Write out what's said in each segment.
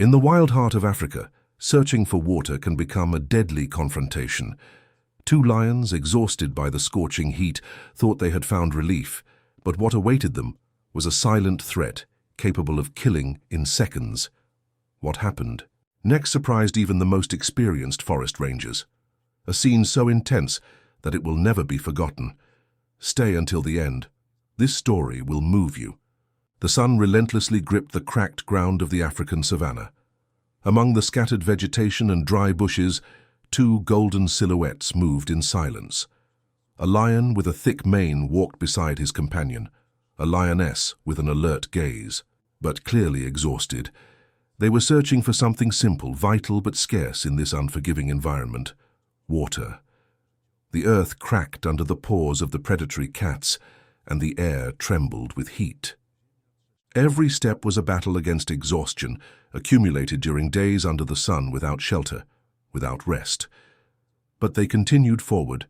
In the wild heart of Africa, searching for water can become a deadly confrontation. Two lions, exhausted by the scorching heat, thought they had found relief, but what awaited them was a silent threat capable of killing in seconds. What happened next surprised even the most experienced forest rangers. A scene so intense that it will never be forgotten. Stay until the end. This story will move you. The sun relentlessly gripped the cracked ground of the African savanna. Among the scattered vegetation and dry bushes, two golden silhouettes moved in silence. A lion with a thick mane walked beside his companion, a lioness with an alert gaze, but clearly exhausted. They were searching for something simple, vital but scarce in this unforgiving environment: water. The earth cracked under the paws of the predatory cats, and the air trembled with heat. Every step was a battle against exhaustion, accumulated during days under the sun without shelter, without rest. But they continued forward.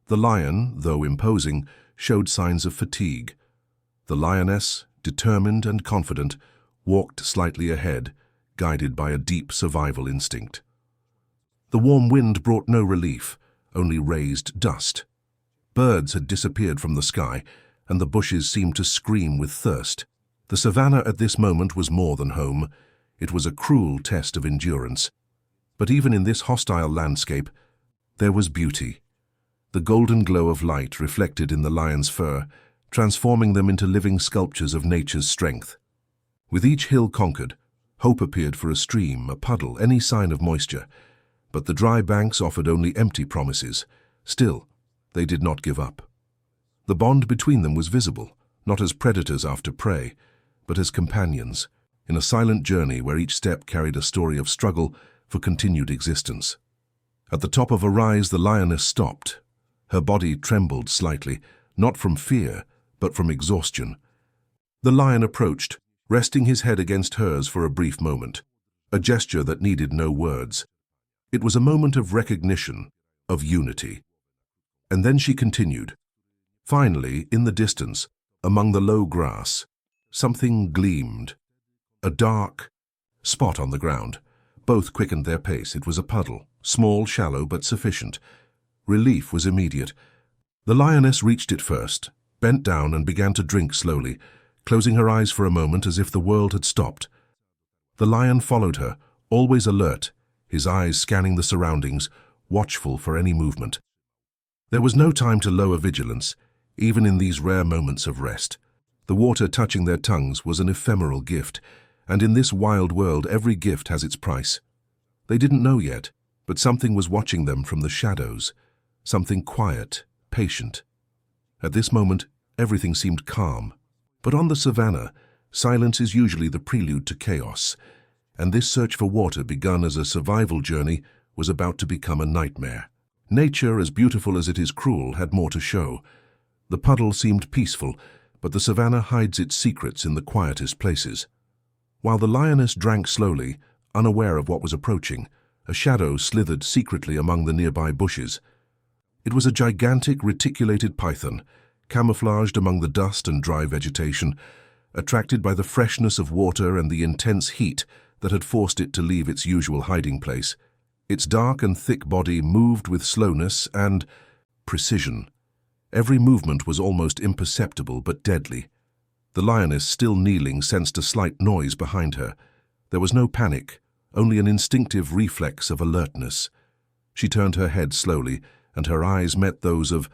The lion, though imposing, showed signs of fatigue. The lioness, determined and confident, walked slightly ahead, guided by a deep survival instinct. The warm wind brought no relief, only raised dust. Birds had disappeared from the sky, and the bushes seemed to scream with thirst. The savanna at this moment was more than home. It was a cruel test of endurance. But even in this hostile landscape, there was beauty. The golden glow of light reflected in the lion's fur, transforming them into living sculptures of nature's strength. With each hill conquered, hope appeared for a stream, a puddle, any sign of moisture. But the dry banks offered only empty promises. Still, they did not give up. The bond between them was visible, not as predators after prey, but as companions, in a silent journey where each step carried a story of struggle for continued existence. At the top of a rise, the lioness stopped. Her body trembled slightly, not from fear, but from exhaustion. The lion approached, resting his head against hers for a brief moment, a gesture that needed no words. It was a moment of recognition, of unity. And then she continued. Finally, in the distance, among the low grass, something gleamed. A dark spot on the ground. Both quickened their pace. It was a puddle, small, shallow, but sufficient. Relief was immediate. The lioness reached it first, bent down and began to drink slowly, closing her eyes for a moment as if the world had stopped. The lion followed her, always alert, his eyes scanning the surroundings, watchful for any movement. There was no time to lower vigilance, even in these rare moments of rest. The water touching their tongues was an ephemeral gift, and in this wild world every gift has its price. They didn't know yet, but something was watching them from the shadows, something quiet, patient. At this moment, everything seemed calm. But on the savanna, silence is usually the prelude to chaos, and this search for water, begun as a survival journey, was about to become a nightmare. Nature, as beautiful as it is cruel, had more to show. The puddle seemed peaceful, but the savanna hides its secrets in the quietest places. While the lioness drank slowly, unaware of what was approaching, a shadow slithered secretly among the nearby bushes. It was a gigantic reticulated python, camouflaged among the dust and dry vegetation, attracted by the freshness of water and the intense heat that had forced it to leave its usual hiding place. Its dark and thick body moved with slowness and precision. Every movement was almost imperceptible but deadly. The lioness, still kneeling, sensed a slight noise behind her. There was no panic, only an instinctive reflex of alertness. She turned her head slowly, and her eyes met those of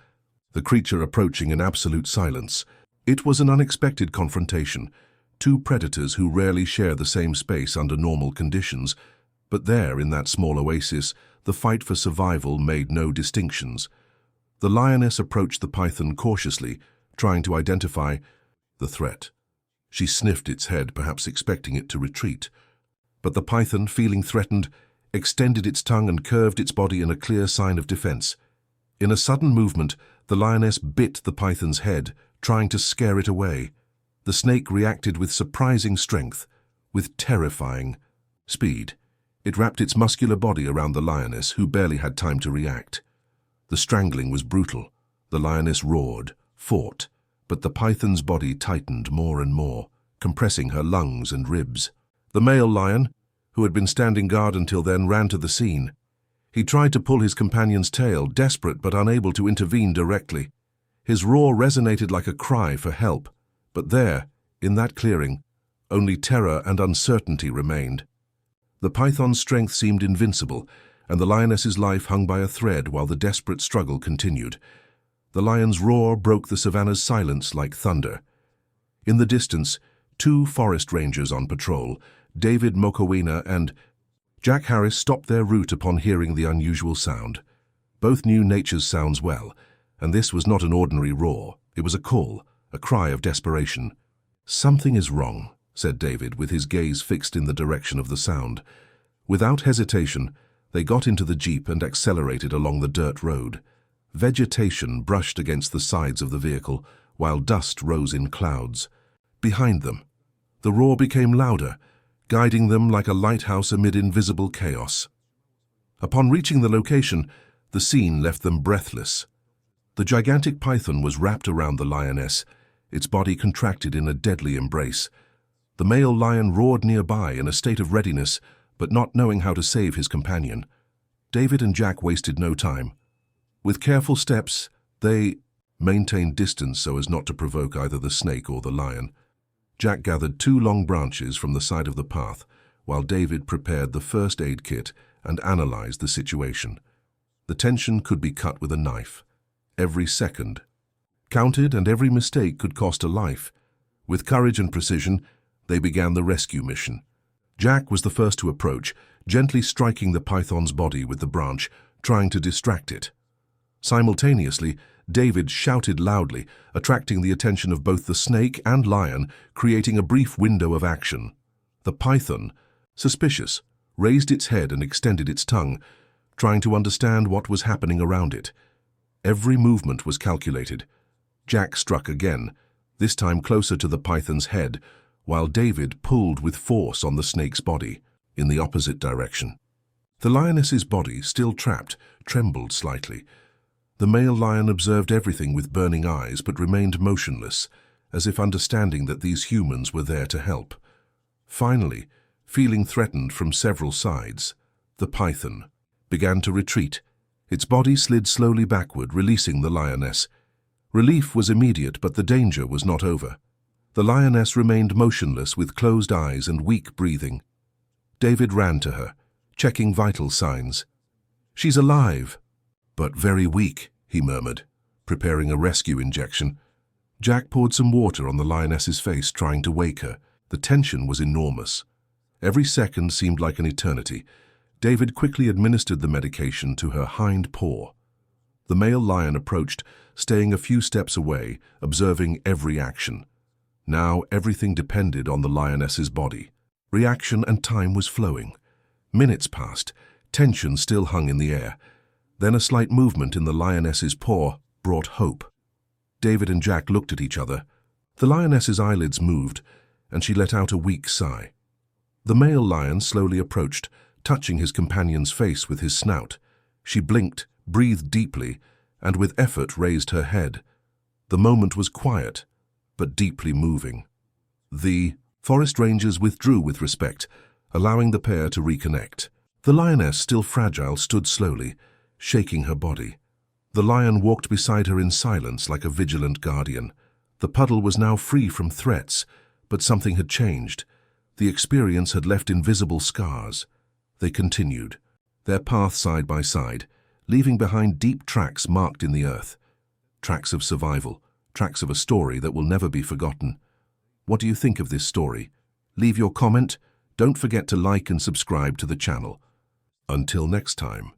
the creature approaching in absolute silence. It was an unexpected confrontation. Two predators who rarely share the same space under normal conditions, but there, in that small oasis, the fight for survival made no distinctions. The lioness approached the python cautiously, trying to identify the threat. She sniffed its head, perhaps expecting it to retreat. But the python, feeling threatened, extended its tongue and curved its body in a clear sign of defense. In a sudden movement, the lioness bit the python's head, trying to scare it away. The snake reacted with surprising strength, with terrifying speed. It wrapped its muscular body around the lioness, who barely had time to react. The strangling was brutal. The lioness roared, fought, but the python's body tightened more and more, compressing her lungs and ribs. The male lion, who had been standing guard until then, ran to the scene. He tried to pull his companion's tail, desperate but unable to intervene directly. His roar resonated like a cry for help, but there, in that clearing, only terror and uncertainty remained. The python's strength seemed invincible, and the lioness's life hung by a thread while the desperate struggle continued. The lion's roar broke the savannah's silence like thunder. In the distance, two forest rangers on patrol, David Mokowina and Jack Harris, stopped their route upon hearing the unusual sound. Both knew nature's sounds well, and this was not an ordinary roar. It was a call, a cry of desperation. "Something is wrong," said David, with his gaze fixed in the direction of the sound. Without hesitation, they got into the jeep and accelerated along the dirt road. Vegetation brushed against the sides of the vehicle, while dust rose in clouds. Behind them, the roar became louder, guiding them like a lighthouse amid invisible chaos. Upon reaching the location, the scene left them breathless. The gigantic python was wrapped around the lioness, its body contracted in a deadly embrace. The male lion roared nearby in a state of readiness, but not knowing how to save his companion. David and Jack wasted no time. With careful steps, they maintained distance so as not to provoke either the snake or the lion. Jack gathered two long branches from the side of the path, while David prepared the first aid kit and analyzed the situation. The tension could be cut with a knife. Every second counted, and every mistake could cost a life. With courage and precision, they began the rescue mission. Jack was the first to approach, gently striking the python's body with the branch, trying to distract it. Simultaneously, David shouted loudly, attracting the attention of both the snake and lion, creating a brief window of action. The python, suspicious, raised its head and extended its tongue, trying to understand what was happening around it. Every movement was calculated. Jack struck again, this time closer to the python's head, while David pulled with force on the snake's body, in the opposite direction. The lioness's body, still trapped, trembled slightly. The male lion observed everything with burning eyes but remained motionless, as if understanding that these humans were there to help. Finally, feeling threatened from several sides, the python began to retreat. Its body slid slowly backward, releasing the lioness. Relief was immediate, but the danger was not over. The lioness remained motionless with closed eyes and weak breathing. David ran to her, checking vital signs. "She's alive, but very weak," he murmured, preparing a rescue injection. Jack poured some water on the lioness's face, trying to wake her. The tension was enormous. Every second seemed like an eternity. David quickly administered the medication to her hind paw. The male lion approached, staying a few steps away, observing every action. Now everything depended on the lioness's body. Reaction and time was flowing. Minutes passed. Tension still hung in the air. Then a slight movement in the lioness's paw brought hope. David and Jack looked at each other. The lioness's eyelids moved, and she let out a weak sigh. The male lion slowly approached, touching his companion's face with his snout. She blinked, breathed deeply, and with effort raised her head. The moment was quiet, but deeply moving. The forest rangers withdrew with respect, allowing the pair to reconnect. The lioness, still fragile, stood slowly, shaking her body. The lion walked beside her in silence like a vigilant guardian. The puddle was now free from threats, but something had changed. The experience had left invisible scars. They continued, their path side by side, leaving behind deep tracks marked in the earth. Tracks of survival, tracks of a story that will never be forgotten. What do you think of this story? Leave your comment. Don't forget to like and subscribe to the channel. Until next time.